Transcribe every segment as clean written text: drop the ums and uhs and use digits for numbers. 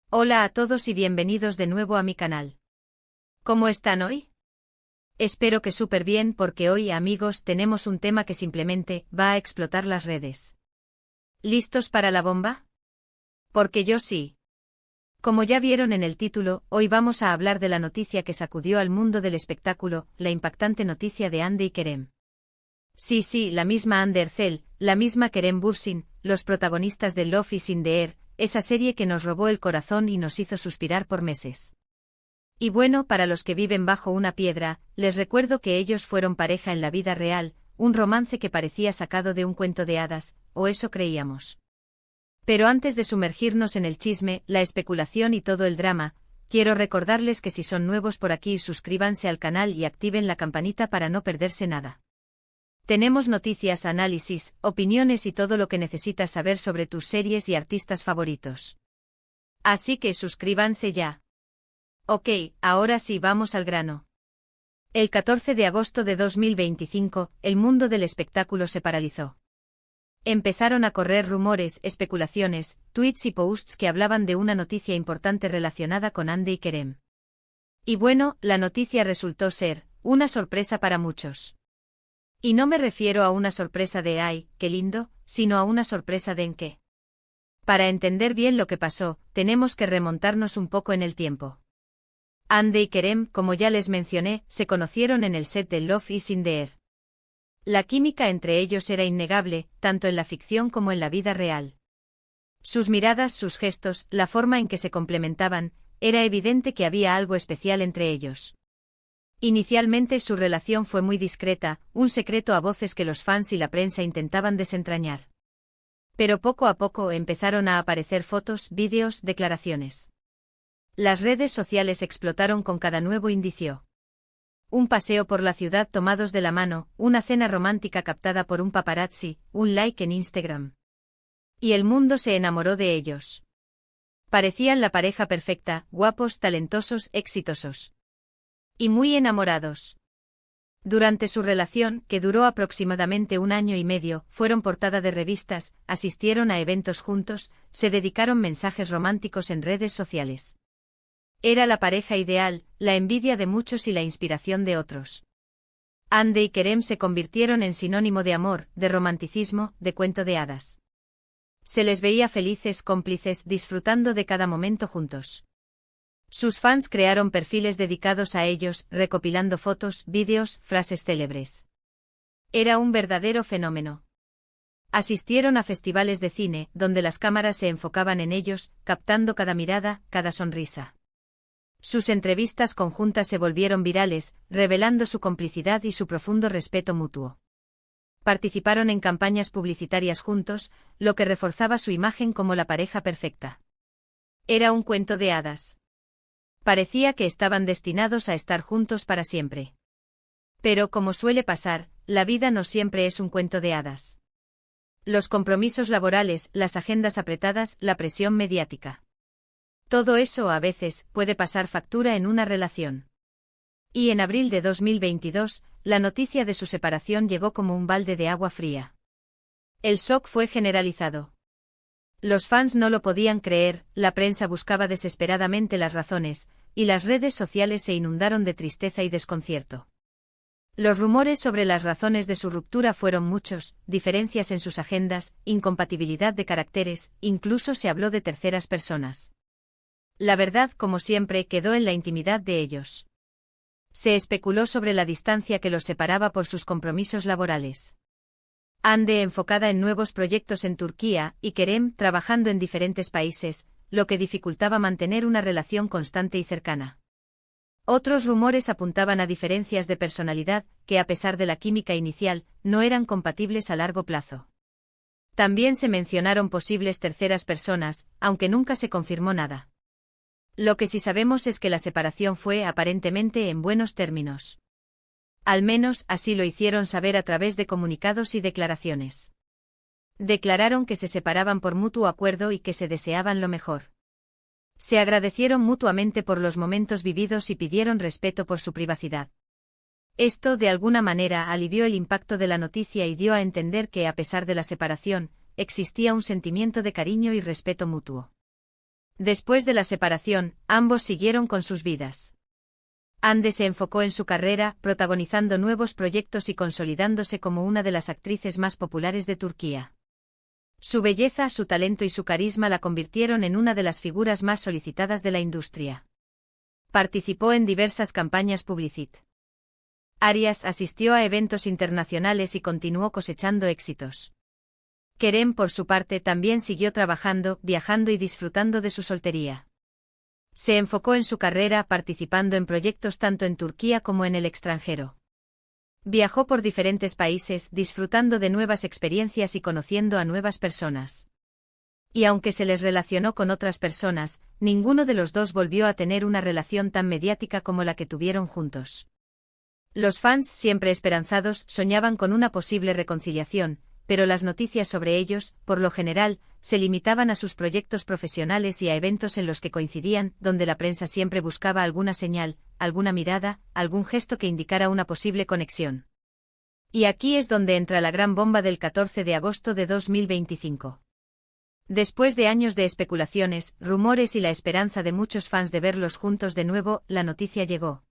Hola a todos y bienvenidos de nuevo a mi canal. ¿Cómo están hoy? Espero que súper bien porque hoy, amigos, tenemos un tema que simplemente va a explotar las redes. ¿Listos para la bomba? Porque yo sí. Como ya vieron en el título, hoy vamos a hablar de la noticia que sacudió al mundo del espectáculo, la impactante noticia de Hande y Kerem. Sí, la misma Hande Erçel, la misma Kerem Bürsin, los protagonistas de Love is in the Air, esa serie que nos robó el corazón y nos hizo suspirar por meses. Y bueno, para los que viven bajo una piedra, les recuerdo que ellos fueron pareja en la vida real, un romance que parecía sacado de un cuento de hadas, o eso creíamos. Pero antes de sumergirnos en el chisme, la especulación y todo el drama, quiero recordarles que si son nuevos por aquí, suscríbanse al canal y activen la campanita para no perderse nada. Tenemos noticias, análisis, opiniones y todo lo que necesitas saber sobre tus series y artistas favoritos. Así que suscríbanse ya. Ok, ahora sí vamos al grano. El 14 de agosto de 2025, el mundo del espectáculo se paralizó. Empezaron a correr rumores, especulaciones, tweets y posts que hablaban de una noticia importante relacionada con Hande y Kerem. Y bueno, la noticia resultó ser una sorpresa para muchos. Y no me refiero a una sorpresa de ¡ay, qué lindo!, sino a una sorpresa de ¿en qué? Para entender bien lo que pasó, tenemos que remontarnos un poco en el tiempo. Hande y Kerem, como ya les mencioné, se conocieron en el set de Love is in the Air. La química entre ellos era innegable, tanto en la ficción como en la vida real. Sus miradas, sus gestos, la forma en que se complementaban, era evidente que había algo especial entre ellos. Inicialmente su relación fue muy discreta, un secreto a voces que los fans y la prensa intentaban desentrañar. Pero poco a poco empezaron a aparecer fotos, vídeos, declaraciones. Las redes sociales explotaron con cada nuevo indicio. Un paseo por la ciudad tomados de la mano, una cena romántica captada por un paparazzi, un like en Instagram. Y el mundo se enamoró de ellos. Parecían la pareja perfecta, guapos, talentosos, exitosos. Y muy enamorados. Durante su relación, que duró aproximadamente 1 año y medio, fueron portada de revistas, asistieron a eventos juntos, se dedicaron mensajes románticos en redes sociales. Era la pareja ideal, la envidia de muchos y la inspiración de otros. Hande y Kerem se convirtieron en sinónimo de amor, de romanticismo, de cuento de hadas. Se les veía felices, cómplices, disfrutando de cada momento juntos. Sus fans crearon perfiles dedicados a ellos, recopilando fotos, vídeos, frases célebres. Era un verdadero fenómeno. Asistieron a festivales de cine, donde las cámaras se enfocaban en ellos, captando cada mirada, cada sonrisa. Sus entrevistas conjuntas se volvieron virales, revelando su complicidad y su profundo respeto mutuo. Participaron en campañas publicitarias juntos, lo que reforzaba su imagen como la pareja perfecta. Era un cuento de hadas. Parecía que estaban destinados a estar juntos para siempre. Pero como suele pasar, la vida no siempre es un cuento de hadas. Los compromisos laborales, las agendas apretadas, la presión mediática. Todo eso a veces puede pasar factura en una relación. Y en abril de 2022, la noticia de su separación llegó como un balde de agua fría. El shock fue generalizado. Los fans no lo podían creer, la prensa buscaba desesperadamente las razones, y las redes sociales se inundaron de tristeza y desconcierto. Los rumores sobre las razones de su ruptura fueron muchos, diferencias en sus agendas, incompatibilidad de caracteres, incluso se habló de terceras personas. La verdad, como siempre, quedó en la intimidad de ellos. Se especuló sobre la distancia que los separaba por sus compromisos laborales. Hande enfocada en nuevos proyectos en Turquía, y Kerem trabajando en diferentes países, lo que dificultaba mantener una relación constante y cercana. Otros rumores apuntaban a diferencias de personalidad, que a pesar de la química inicial, no eran compatibles a largo plazo. También se mencionaron posibles terceras personas, aunque nunca se confirmó nada. Lo que sí sabemos es que la separación fue aparentemente en buenos términos. Al menos así lo hicieron saber a través de comunicados y declaraciones. Declararon que se separaban por mutuo acuerdo y que se deseaban lo mejor. Se agradecieron mutuamente por los momentos vividos y pidieron respeto por su privacidad. Esto de alguna manera alivió el impacto de la noticia y dio a entender que a pesar de la separación, existía un sentimiento de cariño y respeto mutuo. Después de la separación, ambos siguieron con sus vidas. Hande se enfocó en su carrera, protagonizando nuevos proyectos y consolidándose como una de las actrices más populares de Turquía. Su belleza, su talento y su carisma la convirtieron en una de las figuras más solicitadas de la industria. Participó en diversas campañas publicitarias. Arias asistió a eventos internacionales y continuó cosechando éxitos. Kerem, por su parte, también siguió trabajando, viajando y disfrutando de su soltería. Se enfocó en su carrera participando en proyectos tanto en Turquía como en el extranjero. Viajó por diferentes países, disfrutando de nuevas experiencias y conociendo a nuevas personas. Y aunque se les relacionó con otras personas, ninguno de los dos volvió a tener una relación tan mediática como la que tuvieron juntos. Los fans, siempre esperanzados, soñaban con una posible reconciliación, pero las noticias sobre ellos, por lo general, se limitaban a sus proyectos profesionales y a eventos en los que coincidían, donde la prensa siempre buscaba alguna señal, alguna mirada, algún gesto que indicara una posible conexión. Y aquí es donde entra la gran bomba del 14 de agosto de 2025. Después de años de especulaciones, rumores y la esperanza de muchos fans de verlos juntos de nuevo, la noticia llegó.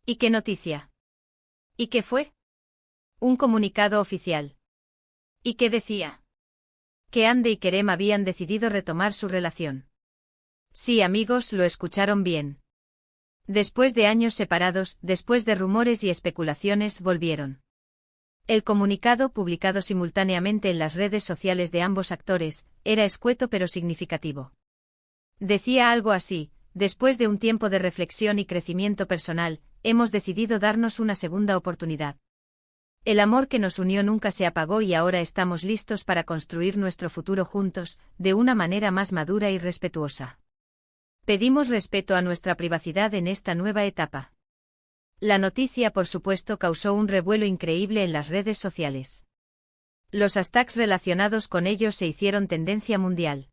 ¿Y qué noticia? ¿Y qué fue? Un comunicado oficial. ¿Y qué decía? Que Hande y Kerem habían decidido retomar su relación. Sí, amigos, lo escucharon bien. Después de años separados, después de rumores y especulaciones, volvieron. El comunicado, publicado simultáneamente en las redes sociales de ambos actores, era escueto pero significativo. Decía algo así: después de un tiempo de reflexión y crecimiento personal, hemos decidido darnos una segunda oportunidad. El amor que nos unió nunca se apagó y ahora estamos listos para construir nuestro futuro juntos, de una manera más madura y respetuosa. Pedimos respeto a nuestra privacidad en esta nueva etapa. La noticia, por supuesto, causó un revuelo increíble en las redes sociales. Los hashtags relacionados con ellos se hicieron tendencia mundial.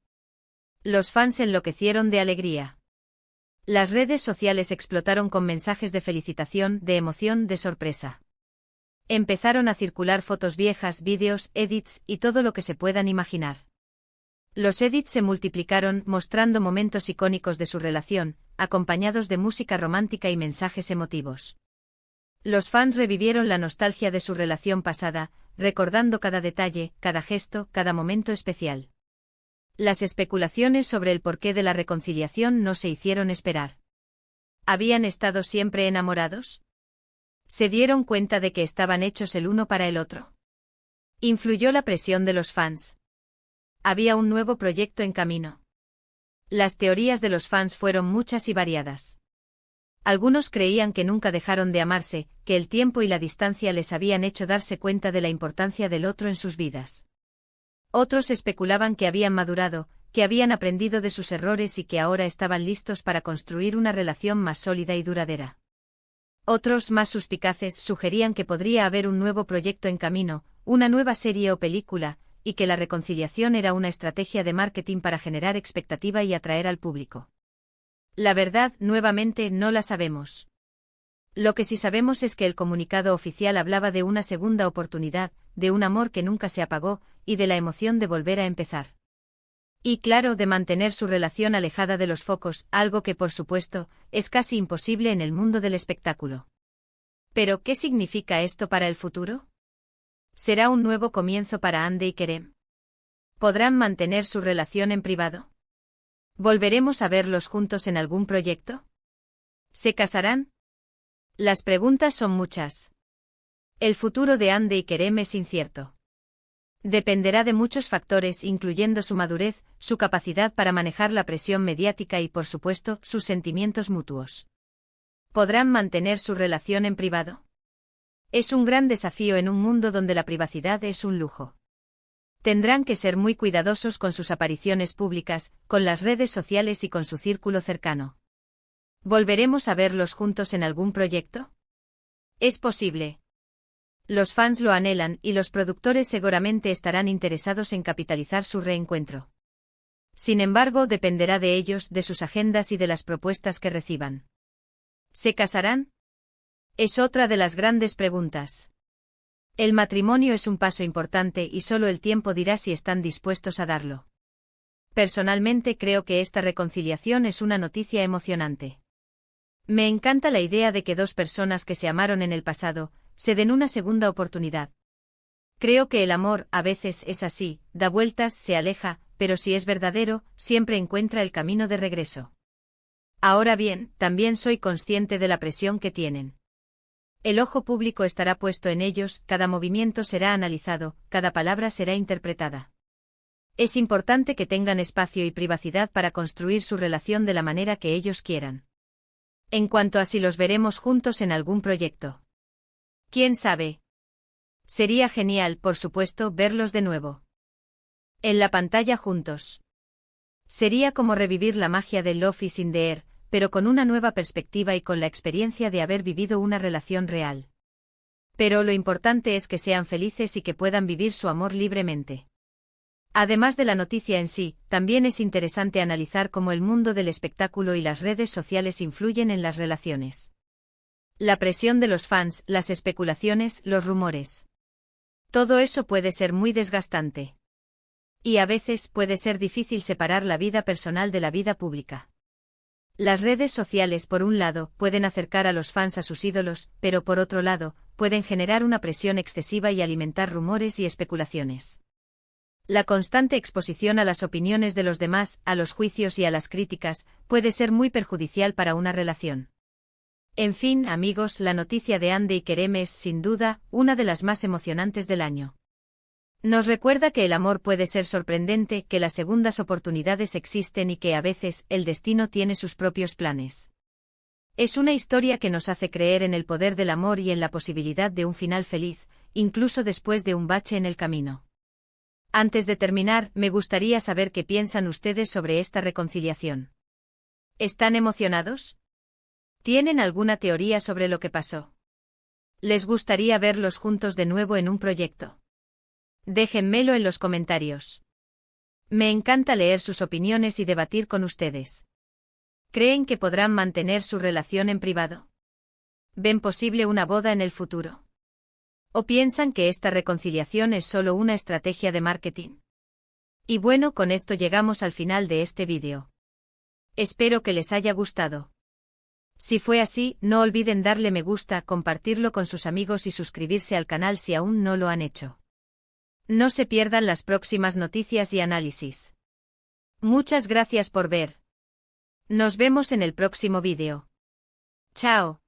Los fans enloquecieron de alegría. Las redes sociales explotaron con mensajes de felicitación, de emoción, de sorpresa. Empezaron a circular fotos viejas, vídeos, edits y todo lo que se puedan imaginar. Los edits se multiplicaron, mostrando momentos icónicos de su relación, acompañados de música romántica y mensajes emotivos. Los fans revivieron la nostalgia de su relación pasada, recordando cada detalle, cada gesto, cada momento especial. Las especulaciones sobre el porqué de la reconciliación no se hicieron esperar. ¿Habían estado siempre enamorados? ¿Se dieron cuenta de que estaban hechos el uno para el otro? ¿Influyó la presión de los fans? ¿Había un nuevo proyecto en camino? Las teorías de los fans fueron muchas y variadas. Algunos creían que nunca dejaron de amarse, que el tiempo y la distancia les habían hecho darse cuenta de la importancia del otro en sus vidas. Otros especulaban que habían madurado, que habían aprendido de sus errores y que ahora estaban listos para construir una relación más sólida y duradera. Otros, más suspicaces, sugerían que podría haber un nuevo proyecto en camino, una nueva serie o película, y que la reconciliación era una estrategia de marketing para generar expectativa y atraer al público. La verdad, nuevamente, no la sabemos. Lo que sí sabemos es que el comunicado oficial hablaba de una segunda oportunidad, de un amor que nunca se apagó, y de la emoción de volver a empezar. Y claro, de mantener su relación alejada de los focos, algo que, por supuesto, es casi imposible en el mundo del espectáculo. ¿Pero qué significa esto para el futuro? ¿Será un nuevo comienzo para Hande y Kerem? ¿Podrán mantener su relación en privado? ¿Volveremos a verlos juntos en algún proyecto? ¿Se casarán? Las preguntas son muchas. El futuro de Hande y Kerem es incierto. Dependerá de muchos factores, incluyendo su madurez, su capacidad para manejar la presión mediática y, por supuesto, sus sentimientos mutuos. ¿Podrán mantener su relación en privado? Es un gran desafío en un mundo donde la privacidad es un lujo. Tendrán que ser muy cuidadosos con sus apariciones públicas, con las redes sociales y con su círculo cercano. ¿Volveremos a verlos juntos en algún proyecto? Es posible. Los fans lo anhelan y los productores seguramente estarán interesados en capitalizar su reencuentro. Sin embargo, dependerá de ellos, de sus agendas y de las propuestas que reciban. ¿Se casarán? Es otra de las grandes preguntas. El matrimonio es un paso importante y solo el tiempo dirá si están dispuestos a darlo. Personalmente creo que esta reconciliación es una noticia emocionante. Me encanta la idea de que dos personas que se amaron en el pasado, se den una segunda oportunidad. Creo que el amor, a veces, es así, da vueltas, se aleja, pero si es verdadero, siempre encuentra el camino de regreso. Ahora bien, también soy consciente de la presión que tienen. El ojo público estará puesto en ellos, cada movimiento será analizado, cada palabra será interpretada. Es importante que tengan espacio y privacidad para construir su relación de la manera que ellos quieran. En cuanto a si los veremos juntos en algún proyecto. ¿Quién sabe? Sería genial, por supuesto, verlos de nuevo. En la pantalla juntos. Sería como revivir la magia de Love is in the Air, pero con una nueva perspectiva y con la experiencia de haber vivido una relación real. Pero lo importante es que sean felices y que puedan vivir su amor libremente. Además de la noticia en sí, también es interesante analizar cómo el mundo del espectáculo y las redes sociales influyen en las relaciones. La presión de los fans, las especulaciones, los rumores. Todo eso puede ser muy desgastante. Y a veces puede ser difícil separar la vida personal de la vida pública. Las redes sociales, por un lado, pueden acercar a los fans a sus ídolos, pero por otro lado, pueden generar una presión excesiva y alimentar rumores y especulaciones. La constante exposición a las opiniones de los demás, a los juicios y a las críticas, puede ser muy perjudicial para una relación. En fin, amigos, la noticia de Andy y Kerem es, sin duda, una de las más emocionantes del año. Nos recuerda que el amor puede ser sorprendente, que las segundas oportunidades existen y que a veces el destino tiene sus propios planes. Es una historia que nos hace creer en el poder del amor y en la posibilidad de un final feliz, incluso después de un bache en el camino. Antes de terminar, me gustaría saber qué piensan ustedes sobre esta reconciliación. ¿Están emocionados? ¿Tienen alguna teoría sobre lo que pasó? ¿Les gustaría verlos juntos de nuevo en un proyecto? Déjenmelo en los comentarios. Me encanta leer sus opiniones y debatir con ustedes. ¿Creen que podrán mantener su relación en privado? ¿Ven posible una boda en el futuro? ¿O piensan que esta reconciliación es solo una estrategia de marketing? Y bueno, con esto llegamos al final de este vídeo. Espero que les haya gustado. Si fue así, no olviden darle me gusta, compartirlo con sus amigos y suscribirse al canal si aún no lo han hecho. No se pierdan las próximas noticias y análisis. Muchas gracias por ver. Nos vemos en el próximo vídeo. Chao.